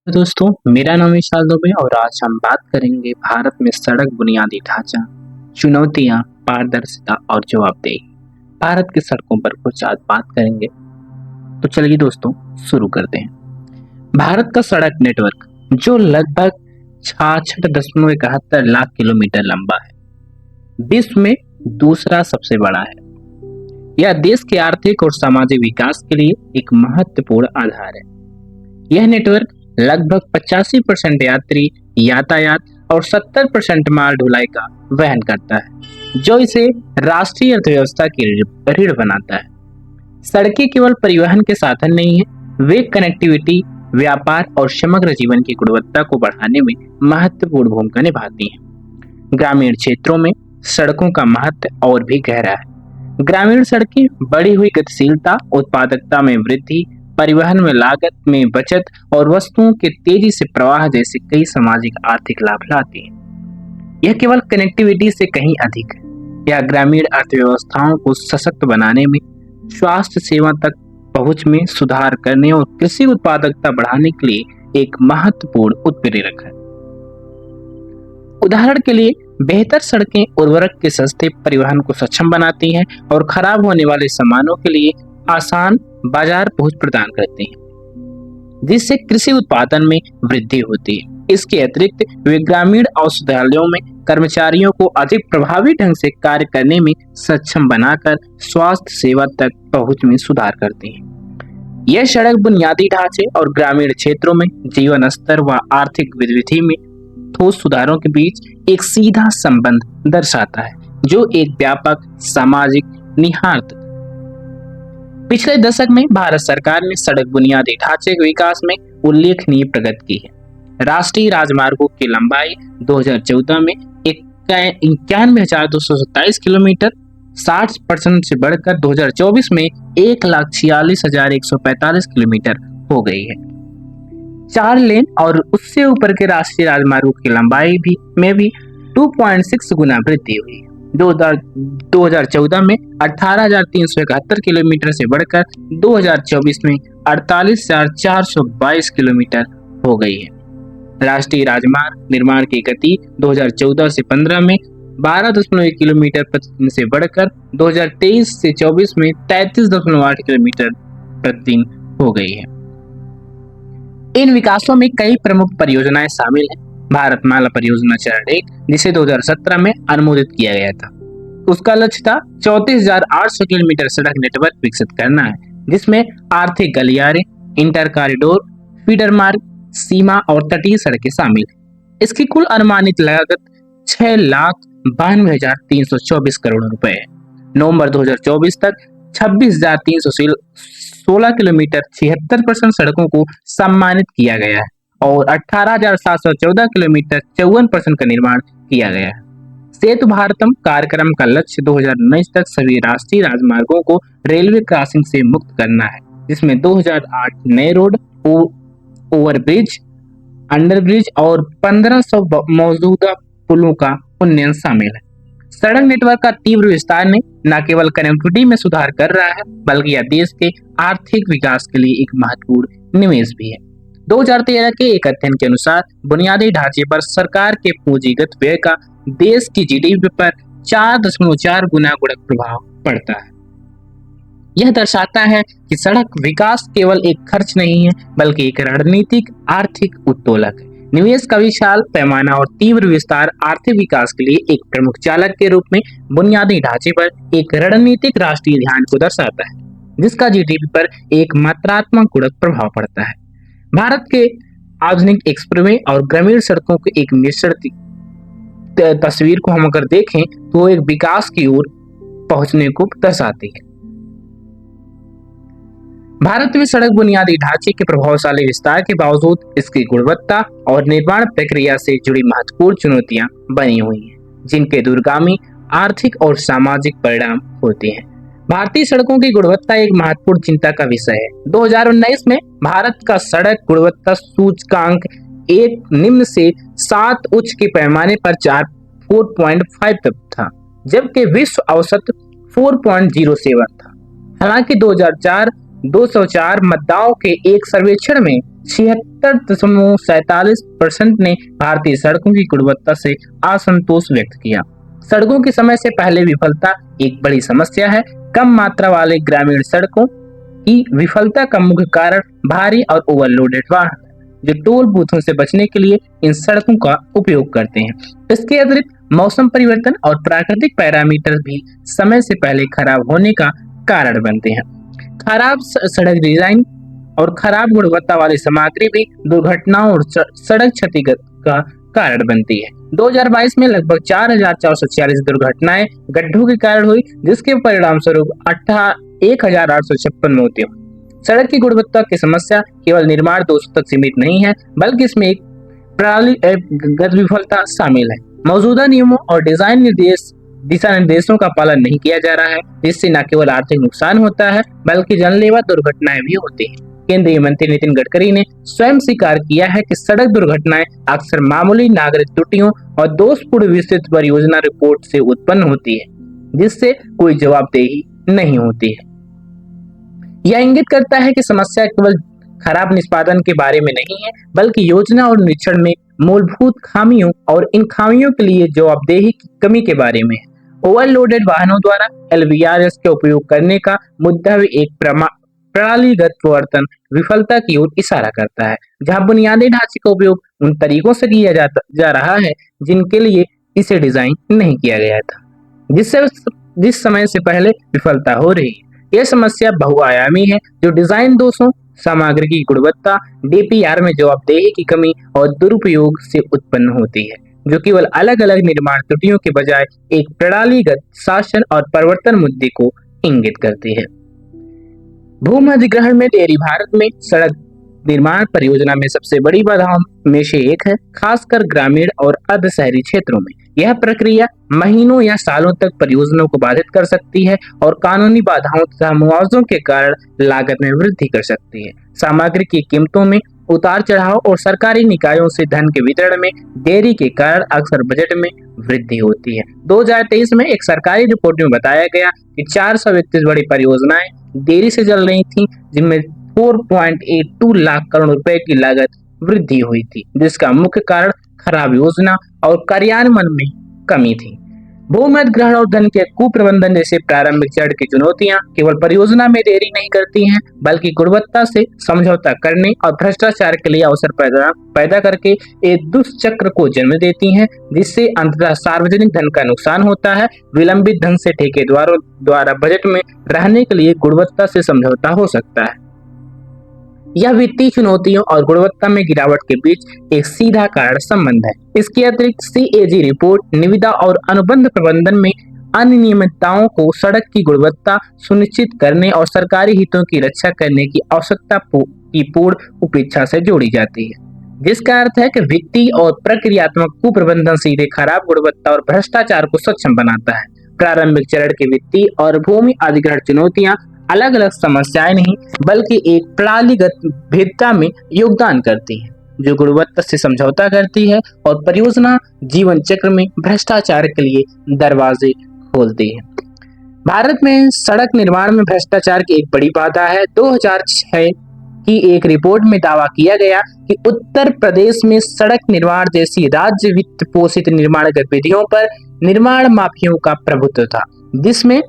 दोस्तों, मेरा नाम विशाल दुबे और आज हम बात करेंगे भारत में सड़क बुनियादी ढांचा, चुनौतियां, पारदर्शिता और जवाबदेही। भारत की सड़कों पर कुछ आज बात करेंगे। तो चलिए दोस्तों, शुरू करते हैं। भारत का सड़क नेटवर्क जो लगभग 66.71 लाख किलोमीटर लंबा है, विश्व में दूसरा सबसे बड़ा है। यह देश के आर्थिक और सामाजिक विकास के लिए एक महत्वपूर्ण आधार है। यह नेटवर्क लगभग 85% यात्री यातायात और 70% माल ढुलाई का वहन करता है, जो इसे राष्ट्रीय अर्थव्यवस्था की रीढ़ बनाता है। सड़कें केवल परिवहन के साधन नहीं है, वे कनेक्टिविटी, व्यापार और समग्र जीवन की गुणवत्ता को बढ़ाने में महत्वपूर्ण भूमिका निभाती हैं। ग्रामीण क्षेत्रों में सड़कों का महत्व और भी गहरा है। ग्रामीण सड़कें बढ़ी हुई गतिशीलता, उत्पादकता में वृद्धि, परिवहन में लागत में बचत और वस्तुओं के तेजी से प्रवाह जैसे कई सामाजिक आर्थिक लाभ लाती है। यह केवल कनेक्टिविटी से कहीं अधिक है। यह ग्रामीण अर्थव्यवस्थाओं को सशक्त बनाने में, स्वास्थ्य सेवा तक पहुंच में सुधार करने और कृषि उत्पादकता बढ़ाने के लिए एक महत्वपूर्ण उत्प्रेरक है। उदाहरण के लिए, बेहतर सड़कें उर्वरक के सस्ते परिवहन को सक्षम बनाती हैं और खराब होने वाले सामानों के लिए आसान बाजार पहुंच प्रदान करती हैं, जिससे कृषि उत्पादन में वृद्धि होती है। इसके अतिरिक्त वे ग्रामीण औषधालयों में कर्मचारियों को अधिक प्रभावी ढंग से कार्य करने में सक्षम बनाकर स्वास्थ्य सेवा तक पहुंच में सुधार करती हैं। यह सड़क बुनियादी ढांचे और ग्रामीण क्षेत्रों में जीवन स्तर व आर्थिक गतिविधि में ठोस सुधारों के बीच एक सीधा संबंध दर्शाता है, जो एक व्यापक सामाजिक निहितार्थ। पिछले दशक में भारत सरकार ने सड़क बुनियादी ढांचे के विकास में उल्लेखनीय प्रगति की है। राष्ट्रीय राजमार्गों की लंबाई 2014 में 91,227 किलोमीटर 60% से बढ़कर 2024 में 1,46,145 किलोमीटर हो गई है। 4 लेन और उससे ऊपर के राष्ट्रीय राजमार्गों की लंबाई में भी 2.6 गुना वृद्धि हुई है। 2014 में 18,371 किलोमीटर से बढ़कर 2024 में 48,422 किलोमीटर हो गई है। राष्ट्रीय राजमार्ग निर्माण की गति 2014 से 15 में 12.1 किलोमीटर प्रतिदिन से बढ़कर 2023 से 24 में 33.8 किलोमीटर प्रतिदिन हो गई है। इन विकासों में कई प्रमुख परियोजनाएं शामिल हैं। भारतमाला परियोजना चरण 1, जिसे 2017 में अनुमोदित किया गया था, उसका लक्ष्य था 34,800 किलोमीटर सड़क नेटवर्क विकसित करना है, जिसमें आर्थिक गलियारे, इंटर कॉरिडोर, फीडर मार्ग, सीमा और तटीय सड़कें शामिल हैं। इसकी कुल अनुमानित लागत 6,92,324 करोड़ रुपए है। नवंबर 2024 तक 26,316 किलोमीटर 76% सड़कों को सम्मानित किया गया है और 18,714 किलोमीटर 54% का निर्माण किया गया है। सेतु भारतम कार्यक्रम का लक्ष्य 2019 तक सभी राष्ट्रीय राजमार्गों को रेलवे क्रॉसिंग से मुक्त करना है, जिसमें 2008 नए रोड, ओवरब्रिज, अंडरब्रिज और 1500 मौजूदा पुलों का उन्नयन शामिल है। सड़क नेटवर्क का तीव्र विस्तार ने न केवल कनेक्टिविटी में सुधार कर रहा है, बल्कि यह देश के आर्थिक विकास के लिए एक महत्वपूर्ण निवेश भी है। 2013 के एक अध्ययन के अनुसार बुनियादी ढांचे पर सरकार के पूंजीगत व्यय का देश की जीडीपी पर 4.4 गुना गुणक प्रभाव पड़ता है। यह दर्शाता है कि सड़क विकास केवल एक खर्च नहीं है, बल्कि एक रणनीतिक आर्थिक उत्तोलक है। निवेश का विशाल पैमाना और तीव्र विस्तार आर्थिक विकास के लिए एक प्रमुख चालक के रूप में बुनियादी ढांचे पर एक रणनीतिक राष्ट्रीय ध्यान को दर्शाता है, जिसका जीडीपी पर एक मात्रात्मक गुणक प्रभाव पड़ता है। भारत के आधुनिक एक्सप्रेसवे और ग्रामीण सड़कों के एक मिश्रण तस्वीर को हम अगर देखें तो वो एक विकास की ओर पहुंचने को दर्शाती है। भारत में सड़क बुनियादी ढांचे के प्रभावशाली विस्तार के बावजूद इसकी गुणवत्ता और निर्माण प्रक्रिया से जुड़ी महत्वपूर्ण चुनौतियां बनी हुई हैं, जिनके दूरगामी आर्थिक और सामाजिक परिणाम होते हैं। भारतीय सड़कों की गुणवत्ता एक महत्वपूर्ण चिंता का विषय है। 2019 में भारत का सड़क गुणवत्ता सूचकांक एक निम्न से 7 उच्च के पैमाने पर 4.5 तक था, जबकि विश्व औसत 4.07 था। हालांकि 204 मतदाताओं के एक सर्वेक्षण में 76.47% ने भारतीय सड़कों की गुणवत्ता से असंतोष व्यक्त किया। सड़कों की समय से पहले विफलता एक बड़ी समस्या है। कम मात्रा वाले ग्रामीण सड़कों की विफलता का मुख्य कारण भारी और ओवरलोडेड वाहन जो टोल बूथों से बचने के लिए इन सड़कों का उपयोग करते हैं। इसके अतिरिक्त मौसम परिवर्तन और प्राकृतिक पैरामीटर भी समय से पहले खराब होने का कारण बनते हैं। खराब सड़क डिजाइन और खराब गुणवत्ता वाली सामग्री भी दुर्घटनाओं और सड़क क्षति का कारण बनती है। 2022 में लगभग 4,446 दुर्घटनाएं गड्ढों के कारण हुई, जिसके परिणाम स्वरूप 1,856 मौतें हुई। सड़क की गुणवत्ता की समस्या केवल निर्माण दोषों तक सीमित नहीं है, बल्कि इसमें एक प्रणालीगत विफलता शामिल है। मौजूदा नियमों और डिजाइन दिशा निर्देशों का पालन नहीं किया जा रहा है, जिससे न केवल आर्थिक नुकसान होता है बल्कि जानलेवा दुर्घटनाएं भी होती हैं। केंद्रीय मंत्री नितिन गडकरी ने स्वयं स्वीकार किया है कि सड़क दुर्घटनाएं अक्सर मामूली नागरिक त्रुटियों और दोषपूर्ण विस्तृत परियोजना रिपोर्ट से उत्पन्न होती है, जिससे कोई जवाबदेही नहीं होती है। यह इंगित करता है कि समस्या केवल खराब निष्पादन के बारे में नहीं है, बल्कि योजना और निरीक्षण में मूलभूत खामियों और इन खामियों के लिए जवाबदेही की कमी के बारे में है। ओवरलोडेड वाहनों द्वारा LVRS के उपयोग करने का मुद्दा भी एक प्रणालीगत प्रवर्तन विफलता की ओर इशारा करता है, जहां बुनियादी ढांचे का उपयोग उन तरीकों से किया जा रहा है जिनके लिए इसे डिजाइन नहीं किया गया था, जिस समय से पहले विफलता हो रही है। यह समस्या बहुआयामी है, जो डिजाइन दोषों, सामग्री की गुणवत्ता, DPR में जवाबदेही की कमी और दुरुपयोग से उत्पन्न होती है, जो केवल अलग अलग निर्माण त्रुटियों के बजाय एक प्रणालीगत शासन और परिवर्तन मुद्दे को इंगित करती है। भूमि अधिग्रहण में देरी भारत में सड़क निर्माण परियोजना में सबसे बड़ी बाधाओं में से एक है, खासकर ग्रामीण और अर्ध शहरी क्षेत्रों में। यह प्रक्रिया महीनों या सालों तक परियोजनाओं को बाधित कर सकती है और कानूनी बाधाओं तथा मुआवजों के कारण लागत में वृद्धि कर सकती है। सामग्री की कीमतों में उतार चढ़ाव और सरकारी निकायों से धन के वितरण में देरी के कारण अक्सर बजट में वृद्धि होती है। 2023 में एक सरकारी रिपोर्ट में बताया गया कि 431 बड़ी परियोजनाएं देरी से चल रही थी, जिनमें 4.82 लाख करोड़ रुपए की लागत वृद्धि हुई थी, जिसका मुख्य कारण खराब योजना और कार्यान्वयन में कमी थी। भूमि अधिग्रहण और धन के कुप्रबंधन जैसे प्रारंभिक चरण की चुनौतियां केवल परियोजना में देरी नहीं करती हैं, बल्कि गुणवत्ता से समझौता करने और भ्रष्टाचार के लिए अवसर पैदा करके एक दुष्चक्र को जन्म देती हैं, जिससे अंततः सार्वजनिक धन का नुकसान होता है। विलंबित धन से ठेकेदारों द्वारा बजट में रहने के लिए गुणवत्ता से समझौता हो सकता है। यह वित्तीय चुनौतियों और गुणवत्ता में गिरावट के बीच एक सीधा कारण संबंध है। इसके अतिरिक्त CAG रिपोर्ट निविदा और अनुबंध प्रबंधन में अनियमितताओं को सड़क की गुणवत्ता सुनिश्चित करने और सरकारी हितों की रक्षा करने की आवश्यकता की पूर्ण उपेक्षा से जोड़ी जाती है, जिसका अर्थ है कि वित्तीय और प्रक्रियात्मक कुप्रबंधन सीधे खराब गुणवत्ता और भ्रष्टाचार को सक्षम बनाता है। प्रारंभिक चरण के वित्तीय और भूमि अधिग्रहण चुनौतियां अलग अलग समस्याएं नहीं, बल्कि एक प्रणालीगत भेदता में योगदान करती है, जो गुणवत्ता से समझौता करती है और परियोजना जीवन चक्र में भ्रष्टाचार के लिए दरवाजे खोलती है। भारत में सड़क निर्माण में भ्रष्टाचार की एक बड़ी बाधा है। 2006 की एक रिपोर्ट में दावा किया गया कि उत्तर प्रदेश में सड़क निर्माण जैसी राज्य वित्त पोषित निर्माण गतिविधियों पर निर्माण माफियाओं का प्रभुत्व था, जिसमें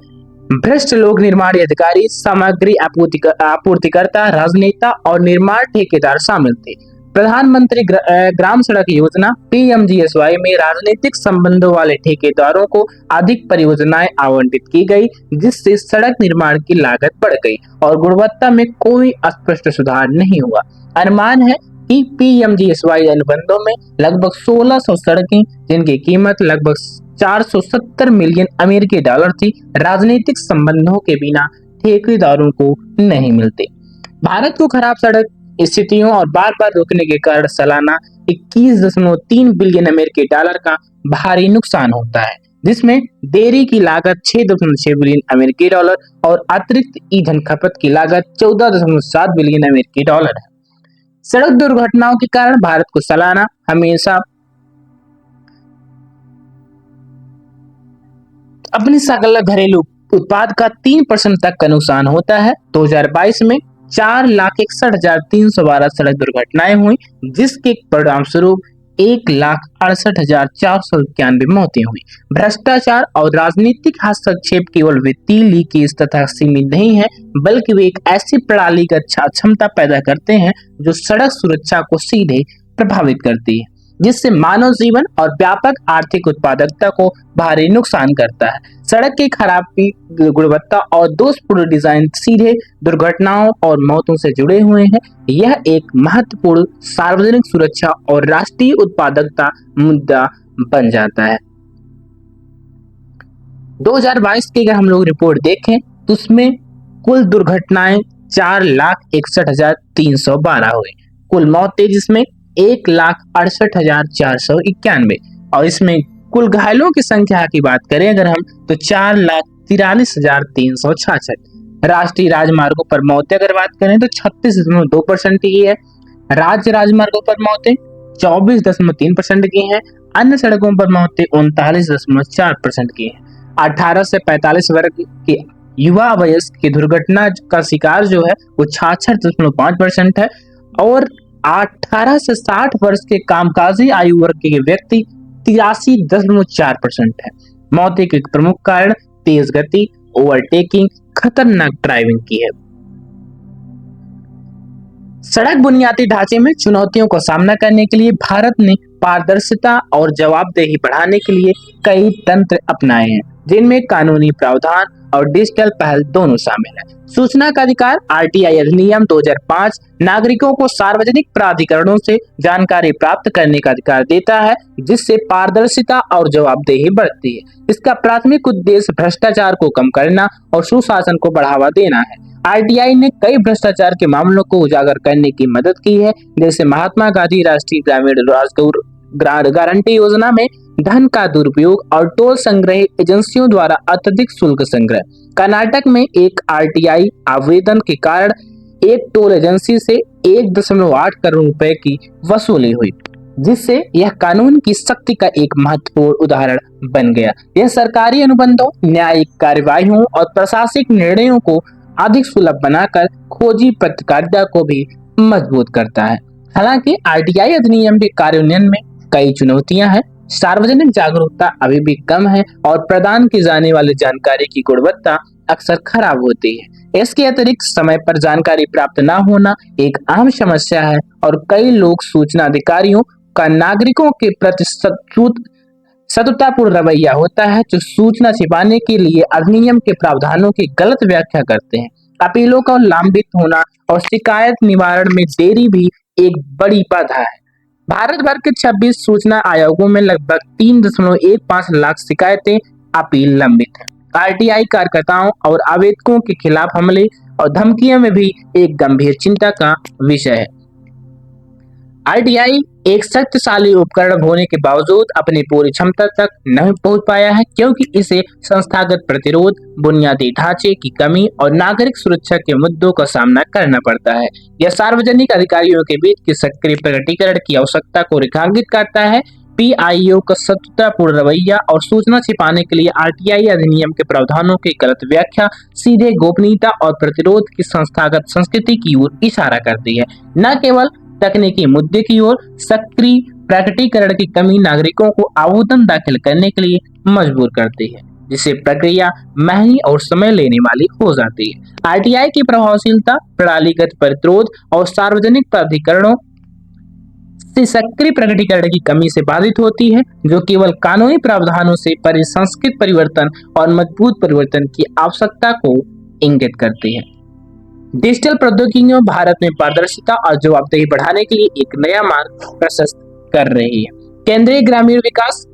भ्रष्ट लोग निर्माण अधिकारी, सामग्री आपूर्तिकर्ता, राजनेता और निर्माण ठेकेदार शामिल थे। प्रधानमंत्री ग्राम सड़क योजना PMGSY में राजनीतिक संबंधों वाले ठेकेदारों को अधिक परियोजनाएं आवंटित की गई, जिससे सड़क निर्माण की लागत बढ़ गई और गुणवत्ता में कोई स्पष्ट सुधार नहीं हुआ। अनुमान है कि PMGSY अनुबंधों में लगभग 1600 सड़कें, जिनकी कीमत लगभग 470 मिलियन अमेरिकी डॉलर थी, राजनीतिक संबंधों के बिना ठेकेदारों को नहीं मिलते। भारत को खराब सड़क स्थितियों और बार बार रोकने के कारण सालाना 21.3 बिलियन अमेरिकी डॉलर का भारी नुकसान होता है, जिसमें देरी की लागत 6.6 बिलियन अमेरिकी डॉलर और अतिरिक्त ईंधन खपत की लागत 14.7 बिलियन अमेरिकी डॉलर है। सड़क दुर्घटनाओं के कारण भारत को सालाना हमेशा अपने सकल घरेलू उत्पाद का 3% तक का नुकसान होता है। 2022 में 4,61,312 सड़क दुर्घटनाएं हुई, जिसके परिणाम स्वरूप 1,68,491 मौतें हुई। भ्रष्टाचार और राजनीतिक हस्तक्षेप केवल वित्तीय लीकेज तथा सीमित नहीं है, बल्कि वे एक ऐसी प्रणालीगत क्षमता पैदा करते हैं जो सड़क सुरक्षा को सीधे प्रभावित करती है, जिससे मानव जीवन और व्यापक आर्थिक उत्पादकता को भारी नुकसान करता है। सड़क की खराबी, गुणवत्ता और दोषपूर्ण डिजाइन सीधे दुर्घटनाओं और मौतों से जुड़े हुए हैं। यह एक महत्वपूर्ण सार्वजनिक सुरक्षा और राष्ट्रीय उत्पादकता मुद्दा बन जाता है। 2022 की अगर हम लोग रिपोर्ट देखें तो उसमें कुल दुर्घटनाएं 4,61,312 हुई, कुल मौतें जिसमें 1,68,491, और इसमें कुल घायलों की संख्या की बात करें अगर हम तो 4,43,366। राष्ट्रीय राजमार्गों पर मौतें अगर बात करें तो 36.2% की है, राज्य राजमार्गों पर मौतें 24.3% की हैं, अन्य सड़कों पर मौतें 39.4% की हैं। 18 से 45 वर्ग के युवा वयस्क की दुर्घटना का शिकार जो है वो 66.5% है, और 18 से 60 वर्ष के कामकाजी आयु वर्ग के व्यक्ति 83.4% है। मौत के प्रमुख कारण तेज गति, ओवरटेकिंग, खतरनाक ड्राइविंग की है। सड़क बुनियादी ढांचे में चुनौतियों का सामना करने के लिए भारत ने पारदर्शिता और जवाबदेही बढ़ाने के लिए कई तंत्र अपनाए हैं, जिनमें कानूनी प्रावधान और डिजिटल पहल दोनों शामिल है। सूचना का अधिकार आरटीआई अधिनियम 2005 नागरिकों को सार्वजनिक प्राधिकरणों से जानकारी प्राप्त करने का अधिकार देता है, जिससे पारदर्शिता और जवाबदेही बढ़ती है। इसका प्राथमिक उद्देश्य भ्रष्टाचार को कम करना और सुशासन को बढ़ावा देना है। आरटीआई ने कई भ्रष्टाचार के मामलों को उजागर करने की मदद की है, जैसे महात्मा गांधी राष्ट्रीय ग्रामीण रोजगार गारंटी योजना में धन का दुरुपयोग और टोल संग्रह एजेंसियों द्वारा अत्यधिक शुल्क संग्रह। कर्नाटक में एक आरटीआई आवेदन के कारण एक टोल एजेंसी से 1.8 करोड़ रुपए की वसूली हुई, जिससे यह कानून की सख्ती का एक महत्वपूर्ण उदाहरण बन गया। यह सरकारी अनुबंधों, न्यायिक कार्यवाहियों और प्रशासनिक निर्णयों को अधिक सुलभ बनाकर खोजी पत्रकारिता को भी मजबूत करता है। हालांकि आरटीआई अधिनियम के कार्यान्वयन में कई चुनौतियां हैं। सार्वजनिक जागरूकता अभी भी कम है और प्रदान की जाने वाली जानकारी की गुणवत्ता अक्सर खराब होती है। इसके अतिरिक्त समय पर जानकारी प्राप्त न होना एक अहम समस्या है, और कई लोग सूचना अधिकारियों का नागरिकों के प्रति सतर्कतापूर्ण रवैया होता है, जो सूचना छिपाने के लिए अधिनियम के प्रावधानों की गलत व्याख्या करते हैं। अपीलों का लंबित होना और शिकायत निवारण में देरी भी एक बड़ी बाधा है। भारत भर के 26 सूचना आयोगों में लगभग 3.15 लाख शिकायतें अपील लंबित हैं। आरटीआई कार्यकर्ताओं और आवेदकों के खिलाफ हमले और धमकियों में भी एक गंभीर चिंता का विषय है। आरटीआई एक शक्तिशाली उपकरण होने के बावजूद अपनी पूरी क्षमता तक नहीं पहुंच पाया है, क्योंकि इसे संस्थागत प्रतिरोध, बुनियादी ढांचे की कमी और नागरिक सुरक्षा के मुद्दों का सामना करना पड़ता है। यह सार्वजनिक अधिकारियों के बीच की सक्रिय प्रकटीकरण की आवश्यकता को रेखांकित करता है। पीआईओ का सतर्कतापूर्ण रवैया और सूचना छिपाने के लिए आरटीआई अधिनियम के प्रावधानों की गलत व्याख्या सीधे गोपनीयता और प्रतिरोध की संस्थागत संस्कृति की ओर इशारा करती है, न केवल तकनीकी मुद्दे की ओर। सक्रिय प्रकटीकरण की कमी नागरिकों को आवेदन दाखिल करने के लिए मजबूर करती है, जिससे प्रक्रिया महंगी और समय लेने वाली हो जाती है। आरटीआई की प्रभावशीलता प्रणालीगत प्रतिरोध और सार्वजनिक प्राधिकरणों से सक्रिय प्रकटीकरण की कमी से बाधित होती है, जो केवल कानूनी प्रावधानों से परिसंस्कृत परिवर्तन और मजबूत परिवर्तन की आवश्यकता को इंगित करती है। डिजिटल प्रौद्योगिकियों भारत में पारदर्शिता और जवाबदेही बढ़ाने के लिए एक नया मार्ग प्रशस्त कर रही है। केंद्रीय ग्रामीण विकास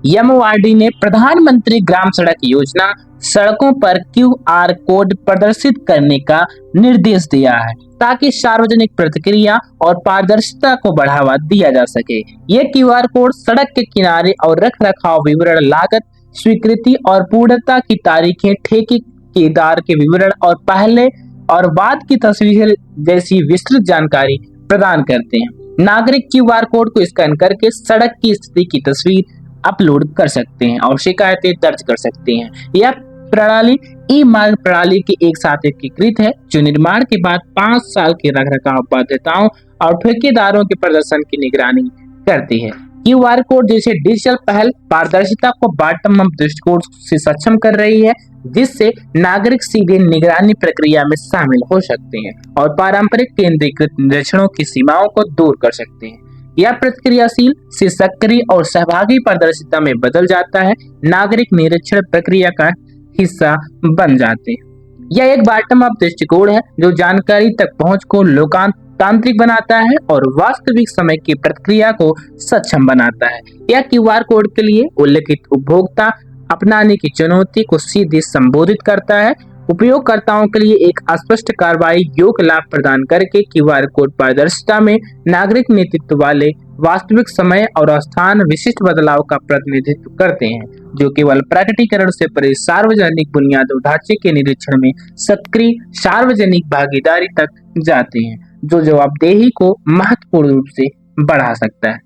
एमओआरडी ने प्रधानमंत्री ग्राम सड़क योजना सड़कों पर क्यूआर कोड प्रदर्शित करने का निर्देश दिया है, ताकि सार्वजनिक प्रतिक्रिया और पारदर्शिता को बढ़ावा दिया जा सके। ये क्यूआर कोड सड़क के किनारे और रखरखाव विवरण, लागत, स्वीकृति और पूर्णता की तारीखें, ठेकेदार के विवरण और पहले और बाद की तस्वीरें जैसी विस्तृत जानकारी प्रदान करते हैं। नागरिक क्यूआर कोड को स्कैन करके सड़क की स्थिति की तस्वीर अपलोड कर सकते हैं और शिकायतें दर्ज कर सकते हैं। यह प्रणाली ई मार्ग प्रणाली के एक साथ एकीकृत है, जो निर्माण के बाद 5 साल की रखरखाव बाध्यताओं और ठेकेदारों के प्रदर्शन की निगरानी करती है। क्यूआर कोड जैसे डिजिटल पहल पारदर्शिता को बॉटम अप दृष्टिकोण से सक्षम कर रही है, जिससे नागरिक सीधे निगरानी प्रक्रिया में शामिल हो सकते हैं और पारंपरिक केंद्रीकृत निरीक्षणों की सीमाओं को दूर कर सकते हैं। यह प्रतिक्रियाशील से सक्रिय और सहभागी पारदर्शिता में बदल जाता है, नागरिक निरीक्षण प्रक्रिया का हिस्सा बन जाते हैं। यह एक बॉटम अप दृष्टिकोण है जो जानकारी तक पहुंच को लोकतांत्रिक बनाता है और वास्तविक समय की प्रतिक्रिया को सक्षम बनाता है। यह क्यूआर कोड के लिए उल्लेखित उपभोक्ता अपनाने की चुनौती को सीधे संबोधित करता है। उपयोगकर्ताओं के लिए एक अस्पष्ट कार्रवाई योग्य लाभ प्रदान करके क्यूआर कोड पारदर्शिता में नागरिक नेतृत्व वाले वास्तविक समय और स्थान विशिष्ट बदलाव का प्रतिनिधित्व करते हैं, जो केवल प्रकटीकरण से परे सार्वजनिक बुनियादी ढांचे के निरीक्षण में सक्रिय सार्वजनिक भागीदारी तक जाते हैं, जो जवाबदेही को महत्वपूर्ण रूप से बढ़ा सकता है।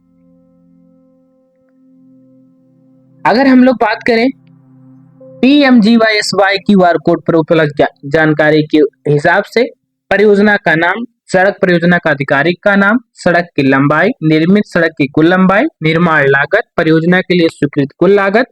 अगर हम लोग बात करें PMGYSY क्यूआर कोड पर उपलब्ध जानकारी के हिसाब से, परियोजना का नाम, सड़क परियोजना का आधिकारिक का नाम, सड़क की लंबाई, निर्मित सड़क की कुल लंबाई, निर्माण लागत, परियोजना के लिए स्वीकृत कुल लागत,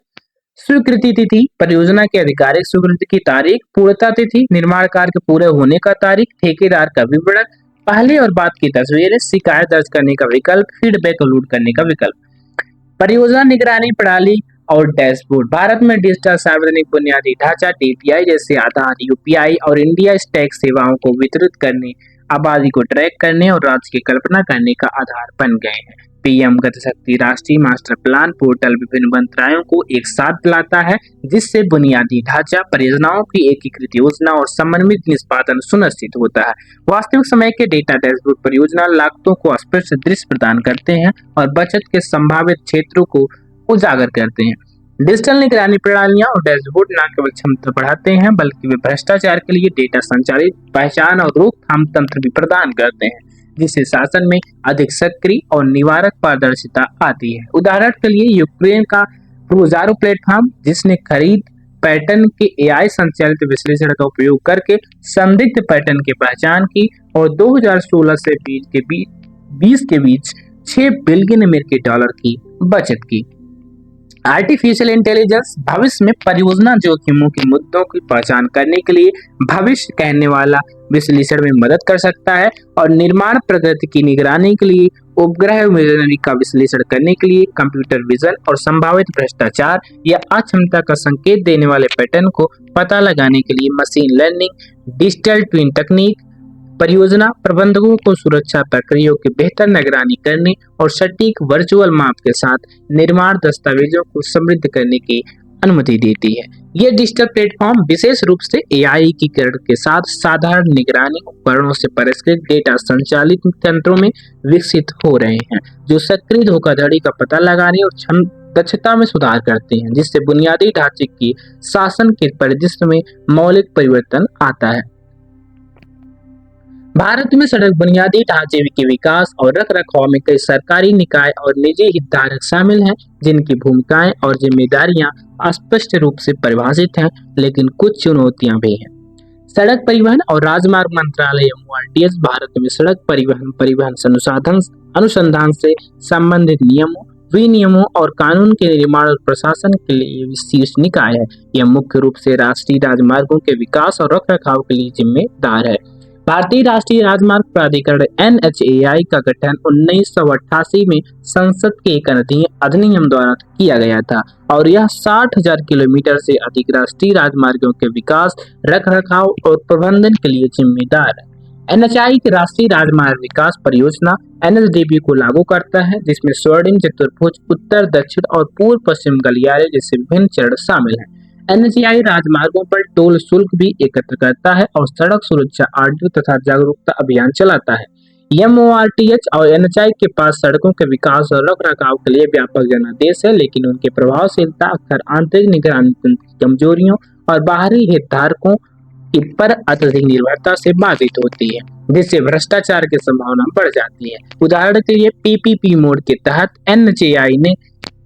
स्वीकृति तिथि, परियोजना की आधिकारिक स्वीकृति की तारीख, पूर्णता तिथि, निर्माण कार्य के पूरे होने का तारीख, ठेकेदार का विवरण, पहले और बाद की तस्वीरें, शिकायत दर्ज करने का विकल्प, फीडबैक लोड करने का विकल्प। परियोजना निगरानी प्रणाली और डैशबोर्ड। भारत में डिजिटल सार्वजनिक बुनियादी ढांचा DPI जैसे आधार, UPI और इंडिया स्टैक सेवाओं को वितरित करने, आबादी को ट्रैक करने और राज्य की कल्पना करने का आधार बन गए हैं। PM गति शक्ति राष्ट्रीय मास्टर प्लान पोर्टल विभिन्न मंत्रालयों को एक साथ लाता है, जिससे बुनियादी ढांचा परियोजनाओं की एकीकृत योजना और समन्वित निष्पादन सुनिश्चित होता है। वास्तविक समय के डेटा डैशबोर्ड परियोजना लागतों को स्पष्ट दृश्य प्रदान करते हैं और बचत के संभावित क्षेत्रों को उजागर करते हैं। डिजिटल निगरानी प्रणालियां और डैशबोर्ड न केवल क्षमता बढ़ाते हैं, बल्कि वे भ्रष्टाचार के लिए डेटा संचालित पहचान और रोकथाम तंत्र भी प्रदान करते हैं, जिससे शासन में अधिक सक्रिय और निवारक पारदर्शिता आती है। उदाहरण के लिए यूक्रेन का प्रोजारो प्लेटफॉर्म, जिसने खरीद पैटर्न के AI संचालित विश्लेषण का उपयोग करके संदिग्ध पैटर्न की पहचान की और 2016 से 20 के बीच $6 बिलियन अमेरिकी डॉलर की बचत की। आर्टिफिशियल इंटेलिजेंस भविष्य में परियोजना जोखिमों के मुद्दों की पहचान करने के लिए भविष्य कहने वाला विश्लेषण में मदद कर सकता है और निर्माण प्रगति की निगरानी के लिए उपग्रह इमेजरी का विश्लेषण करने के लिए कंप्यूटर विजन और संभावित भ्रष्टाचार या अक्षमता का संकेत देने वाले पैटर्न को पता लगाने के लिए मशीन लर्निंग, डिजिटल ट्विन तकनीक, परियोजना प्रबंधकों को सुरक्षा प्रक्रियाओं की बेहतर निगरानी करने और सटीक वर्चुअल माप के साथ निर्माण दस्तावेजों को समृद्ध करने की अनुमति देती है। ये डिजिटल प्लेटफॉर्म विशेष रूप से AI एकीकरण के साथ साधारण निगरानी उपकरणों से परिष्कृत डेटा संचालित तंत्रों में विकसित हो रहे हैं, जो सक्रिय धोखाधड़ी का पता लगाने और दक्षता में सुधार करते हैं, जिससे बुनियादी ढांचे की शासन के परिदृश्य में मौलिक परिवर्तन आता है। भारत में सड़क बुनियादी ढांचे के विकास और रखरखाव में कई सरकारी निकाय और निजी हितधारक शामिल हैं, जिनकी भूमिकाएं और जिम्मेदारियां स्पष्ट रूप से परिभाषित हैं, लेकिन कुछ चुनौतियां भी हैं। सड़क परिवहन और राजमार्ग मंत्रालय MORTH भारत में सड़क परिवहन अनुसंधान से संबंधित नियमों, विनियमों और कानून के निर्माण और प्रशासन के लिए शीर्ष निकाय है। यह मुख्य रूप से राष्ट्रीय राजमार्गों के विकास और रखरखाव के लिए जिम्मेदार है। भारतीय राष्ट्रीय राजमार्ग प्राधिकरण NHAI का गठन 1988 में संसद के एक अधिनियम द्वारा किया गया था और यह 60,000 किलोमीटर से अधिक राष्ट्रीय राजमार्गों के विकास, रखरखाव और प्रबंधन के लिए जिम्मेदार है। NHAI की राष्ट्रीय राजमार्ग विकास परियोजना NHDP को लागू करता है, जिसमें स्वर्णिम चतुर्भुज, उत्तर, दक्षिण और पूर्व पश्चिम गलियारे जैसे विभिन्न चरण शामिल हैं। NHAI राजमार्गों पर टोल शुल्क भी एकत्र करता है और सड़क सुरक्षा ऑडिट तथा जागरूकता अभियान चलाता है। MORTH और NHAI के पास सड़कों के विकास और रखरखाव के लिए व्यापक जनादेश है, लेकिन उनकी प्रभावशीलता अक्सर आंतरिक निगरानी तंत्र की कमजोरियों और बाहरी हितधारकों की पर अत्यधिक निर्भरता से बाधित होती है, जिससे भ्रष्टाचार की संभावना बढ़ जाती है। उदाहरण के लिए PPP मोड के तहत NHAI ने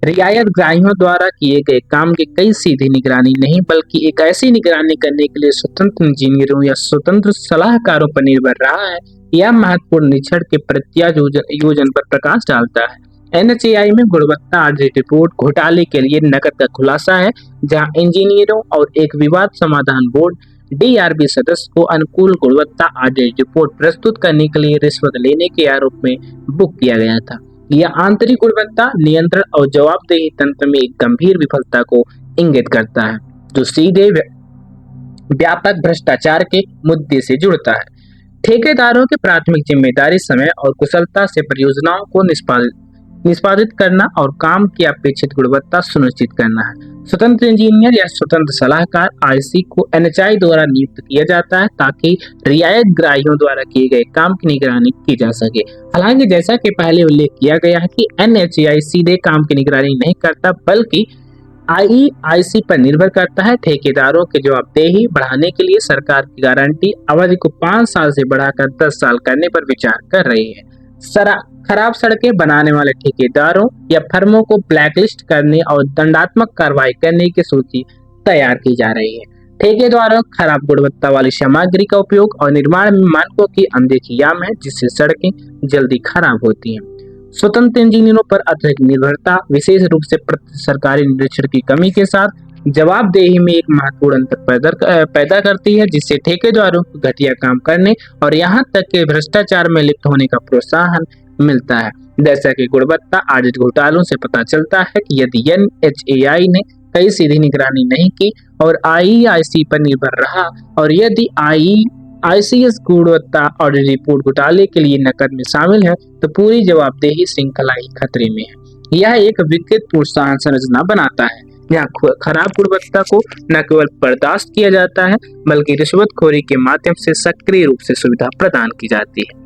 रियायतग्राहियों द्वारा किए गए काम की कई सीधी निगरानी नहीं बल्कि एक ऐसी निगरानी करने के लिए स्वतंत्र इंजीनियरों या स्वतंत्र सलाहकारों पर निर्भर रहा है। यह महत्वपूर्ण निरीक्षण के प्रत्यायोजन पर प्रकाश डालता है। एनएचएआई में गुणवत्ता ऑडिट रिपोर्ट घोटाले के लिए नकद का खुलासा है, जहां इंजीनियरों और एक विवाद समाधान बोर्ड डीआरबी सदस्य को अनुकूल गुणवत्ता ऑडिट रिपोर्ट प्रस्तुत करने के लिए रिश्वत लेने के आरोप में बुक किया गया था। यह आंतरिक गुणवत्ता नियंत्रण और जवाबदेही तंत्र में एक गंभीर विफलता को इंगित करता है, जो सीधे व्यापक भ्रष्टाचार के मुद्दे से जुड़ता है। ठेकेदारों की प्राथमिक जिम्मेदारी समय और कुशलता से परियोजनाओं को निष्पादित करना और काम की अपेक्षित गुणवत्ता सुनिश्चित करना है। स्वतंत्र इंजीनियर या स्वतंत्र सलाहकार आईसी को एनएचएआई द्वारा नियुक्त किया जाता है ताकि रियायतग्राहियों द्वारा किए गए काम की निगरानी की जा सके। हालांकि जैसा कि पहले उल्लेख किया गया है कि एनएचएआई सीधे काम की निगरानी नहीं करता बल्कि आईसी पर निर्भर करता है। ठेकेदारों की जवाबदेही बढ़ाने के लिए सरकार की गारंटी अवधि को 5 साल से बढ़ाकर 10 साल करने पर विचार कर रही है। खराब सड़कें बनाने वाले ठेकेदारों या फर्मों को ब्लैकलिस्ट करने और दंडात्मक कार्रवाई करने की सूची तैयार की जा रही है। ठेकेदारों खराब गुणवत्ता वाली सामग्री का उपयोग और निर्माण में मानकों की अनदेखी आम है, जिससे सड़कें जल्दी खराब होती हैं। स्वतंत्र इंजीनियरों पर अत्यधिक निर्भरता विशेष रूप से सरकारी निरीक्षण की कमी के साथ जवाबदेही में एक महत्वपूर्ण अंतर पैदा करती है, जिससे ठेकेदारों को घटिया काम करने और यहाँ तक कि भ्रष्टाचार में लिप्त होने का प्रोत्साहन मिलता है। जैसा कि गुणवत्ता ऑडिट घोटालों से पता चलता है कि यदि एनएचएआई ने कई सीधी निगरानी नहीं की और आईआईसी पर निर्भर रहा और यदि आईसीएस गुणवत्ता ऑडिट रिपोर्ट घोटाले के लिए नकद में शामिल है तो पूरी जवाबदेही श्रृंखला ही खतरे में है। यह एक विकृत प्रोत्साहन संरचना बनाता है जहाँ खराब गुणवत्ता को न केवल बर्दाश्त किया जाता है बल्कि रिश्वतखोरी के माध्यम से सक्रिय रूप से सुविधा प्रदान की जाती है।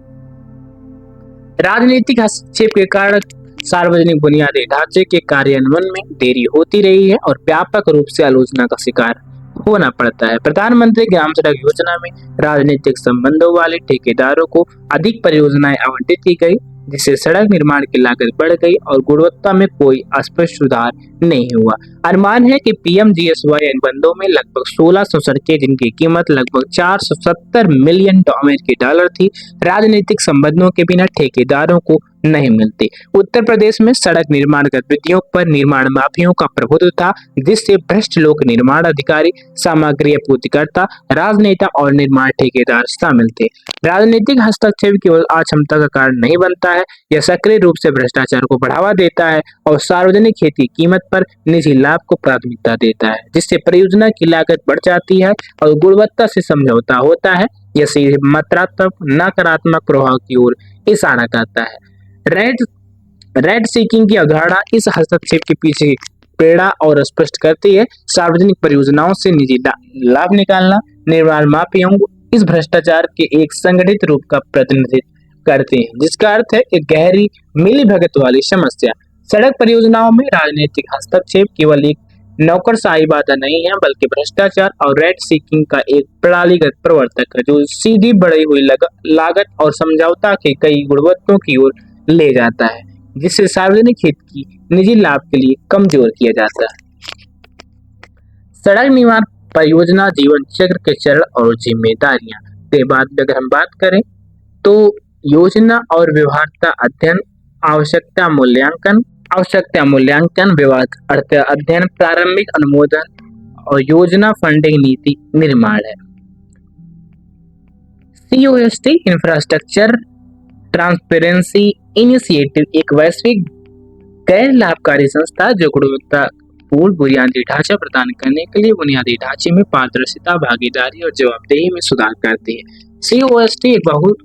राजनीतिक हस्तक्षेप के कारण सार्वजनिक बुनियादी ढांचे के कार्यान्वयन में देरी होती रही है और व्यापक रूप से आलोचना का शिकार होना पड़ता है। प्रधानमंत्री ग्राम सड़क योजना में राजनीतिक संबंधों वाले ठेकेदारों को अधिक परियोजनाएं आवंटित की गई, जिससे सड़क निर्माण की लागत बढ़ गई और गुणवत्ता में कोई स्पष्ट सुधार नहीं हुआ। अनुमान है कि पीएमजीएसवाई अनुबंधों में लगभग 1600 सड़कें जिनकी कीमत लगभग 470 मिलियन अमेरिकी डॉलर थी, राजनीतिक संबंधों के बिना ठेकेदारों को नहीं मिलती। उत्तर प्रदेश में सड़क निर्माण गतिविधियों पर निर्माण माफियाओं का प्रभुत्व था, जिससे भ्रष्ट लोक निर्माण अधिकारी, सामग्री आपूर्तिकर्ता, राजनेता और निर्माण ठेकेदार शामिल थे। राजनीतिक हस्तक्षेप केवल अक्षमता का कारण नहीं बनता है, यह सक्रिय रूप से भ्रष्टाचार को बढ़ावा देता है और सार्वजनिक हित की कीमत पर निजी लाभ को प्राथमिकता देता है, जिससे परियोजना की लागत बढ़ जाती है और गुणवत्ता से समझौता होता है। यह सीधे मात्रात्मक नकारात्मक प्रभाव की ओर इशारा करता है। रेड सीकिंग की अवधारणा इस हस्तक्षेप के पीछे प्रेरणा और स्पष्ट करती है। सार्वजनिक परियोजनाओं से निजी लाभ निकालना निर्माण माफियाओं इस भ्रष्टाचार के एक संगठित रूप का प्रतिनिधित्व करते हैं, जिसका अर्थ है एक गहरी मिलीभगत वाली समस्या। सड़क परियोजनाओं में राजनीतिक हस्तक्षेप केवल एक नौकरशाही बाधा नहीं है बल्कि भ्रष्टाचार और रेड सीकिंग का एक प्रणालीगत प्रवर्तक है, जो सीधी बढ़ी हुई लागत और समझौता के कई गुणवत्ताओं की ओर ले जाता है, जिससे सार्वजनिक हित की निजी लाभ के लिए कमजोर किया जाता है। सड़क निर्माण परियोजना जीवन चक्र के चरण और जिम्मेदारियां के बाद अगर हम बात करें तो योजना और व्यवहार्यता अध्ययन, आवश्यकता मूल्यांकन, व्यवहार्यता अध्ययन, प्रारंभिक अनुमोदन और योजना फंडिंग नीति निर्माण है। COST इंफ्रास्ट्रक्चर ट्रांसपेरेंसी इनिशिएटिव एक वैश्विक गैर लाभकारी संस्था जो गुणवत्तापूर्ण बुनियादी ढांचा प्रदान करने के लिए बुनियादी ढांचे में पारदर्शिता, भागीदारी और जवाबदेही में सुधार करती है। COST एक बहुत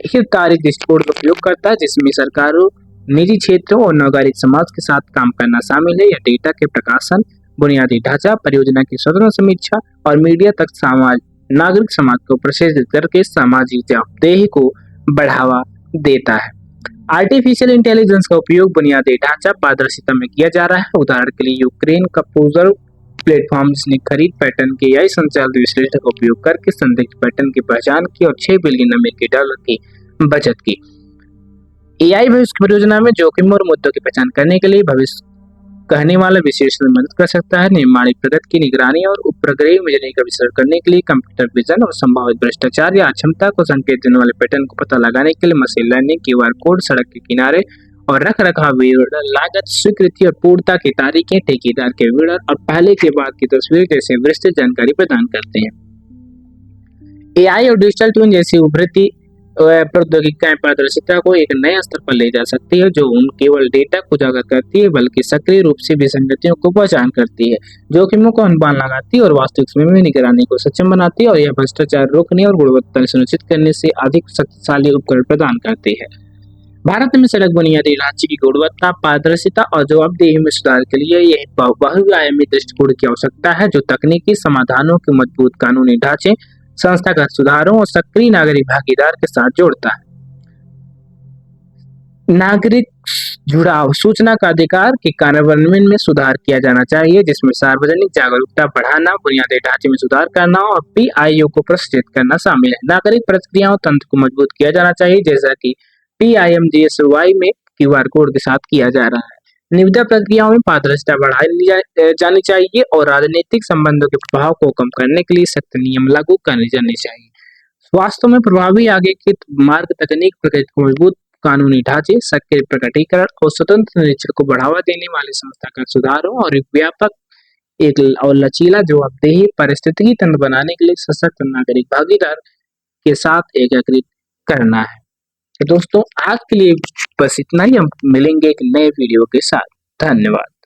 हितकारी दृष्टिकोण का उपयोग करता है जिसमें सरकारों, निजी क्षेत्रों और नागरिक समाज के साथ काम करना शामिल है। यह डेटा के प्रकाशन, बुनियादी ढांचा, परियोजना की स्वतंत्र समीक्षा और मीडिया तक नागरिक समाज को प्रशिक्षित करके सामाजिक जवाबदेही को बढ़ावा देता है। आर्टिफिशियल इंटेलिजेंस का उपयोग बुनियादी ढांचा पारदर्शिता में किया जा रहा है। उदाहरण के लिए यूक्रेन का पोजर प्लेटफॉर्म, जिसने खरीद पैटर्न के AI संचालित विश्लेषण का उपयोग करके संदिग्ध पैटर्न की पहचान की और $6 बिलियन की बचत की। AI भविष्य की परियोजना में जोखिम और मुद्दों की पहचान करने के लिए भविष्य कहने वाला विशेषण मदद कर सकता है। निर्माणी प्रगति की निगरानी और उपग्रह इमेजरी का विश्लेषण करने के लिए कंप्यूटर विजन और संभावित भ्रष्टाचार या अक्षमता को संकेत देने वाले पैटर्न को पता लगाने के लिए मशीन लर्निंग, क्यूआर कोड, सड़क के किनारे और रख रखाव लागत, स्वीकृति और पूर्णता की तारीखें, ठेकेदार के विवरण और पहले के बाद की तस्वीर जैसे विस्तृत जानकारी प्रदान करते हैं। एआई और डिजिटल ट्विन जैसी उभरती प्रौद्योगिकियां पारदर्शिता को एक नए स्तर पर ले जा सकती है, जो उन केवल डेटा को उजागर करती है बल्कि सक्रिय रूप से विसंगतियों को पहचान करती है, जोखिमों को अनुमान लगाती है और वास्तविक समय में निगरानी को सक्षम बनाती है, और यह भ्रष्टाचार रोकने और गुणवत्ता सुनिश्चित करने से अधिक शक्तिशाली उपकरण प्रदान करती है। भारत में सड़क बुनियादी ढांचे की गुणवत्ता, पारदर्शिता और जवाबदेही में सुधार के लिए यह बहुआयामी दृष्टिकोण की आवश्यकता है, जो तकनीकी समाधानों के मजबूत कानूनी ढांचे, संस्थागत सुधारों और सक्रिय नागरिक भागीदार के साथ जोड़ता है। नागरिक जुड़ाव, सूचना का अधिकार के कार्यान्वयन में सुधार किया जाना चाहिए, जिसमें सार्वजनिक जागरूकता बढ़ाना, बुनियादी ढांचे में सुधार करना और पीआईओ को प्रशिक्षित करना शामिल है। नागरिक प्रतिक्रियाओं तंत्र को मजबूत किया जाना चाहिए, जैसा कि PIMGSY में क्यूआर कोड के साथ किया जा रहा है। निविदा प्रक्रियाओं में पारदर्शिता बढ़ाई जानी चाहिए और राजनीतिक संबंधों के प्रभाव को कम करने के लिए सख्त नियम लागू करने जाने चाहिए। स्वास्थ्य में प्रभावी आगे के मार्ग, तकनीक प्रगति को मजबूत कानूनी ढांचे, सक्रिय प्रकटीकरण और स्वतंत्र निरीक्षण को बढ़ावा देने वाले संस्थागत सुधारों और एक व्यापक एक और लचीला जवाबदेही पारिस्थितिकी तंत्र बनाने के लिए सशक्त नागरिक भागीदार के साथ एकीकृत करना है। तो दोस्तों, आज के लिए बस इतना ही। हम मिलेंगे एक नए वीडियो के साथ। धन्यवाद।